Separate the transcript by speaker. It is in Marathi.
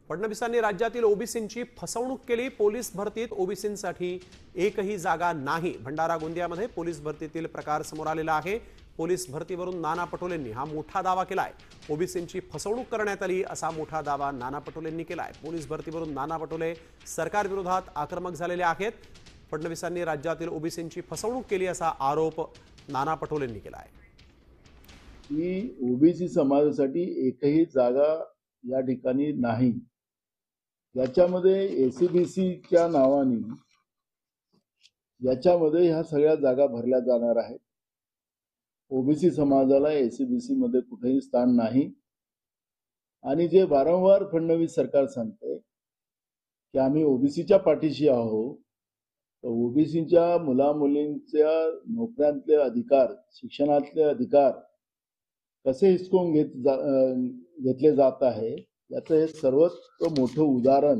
Speaker 1: फडणवीसांनी राज्यातील ओबीसींची फसवणूक केली। पोलीस भरतीत ओबीसींसाठी एकही जागा नाही। भंडारा गोंदियामध्ये पोलीस भरतीतील प्रकार समोर आलेला आहे। पोलीस भरतीवरून नाना पटोलेंनी हा मोठा दावा केलाय। ओबीसींची फसवणूक करण्यात आली असा मोठा दावा नाना पटोलेंनी केलाय। पोलीस भरतीवरून नाना पटोले सरकार विरोधात आक्रमक झालेले आहेत। फडणवीसांनी राज्यातील ओबीसींची फसवणूक केली असा आरोप नाना पटोलेंनी केलाय।
Speaker 2: की ओबीसी समाजासाठी एकही जागा या ठिकाणी नाही। याच्यामध्ये एसीबीसीच्या नावाने याच्यामध्ये ह्या सगळ्या जागा भरल्या जाणार आहेत। ओबीसी समाजाला एसीबीसी मध्ये कुठेही स्थान नाही। आणि जे वारंवार फडणवीस सरकार सांगते की आम्ही ओबीसीच्या पाठीशी आहोत, तर ओबीसीच्या मुला-मुलींच्या नोकऱ्यांतले अधिकार, शिक्षणातले अधिकार कसे हिसकावून घेतले जात आहे याचं हे सर्वात मोठं उदाहरण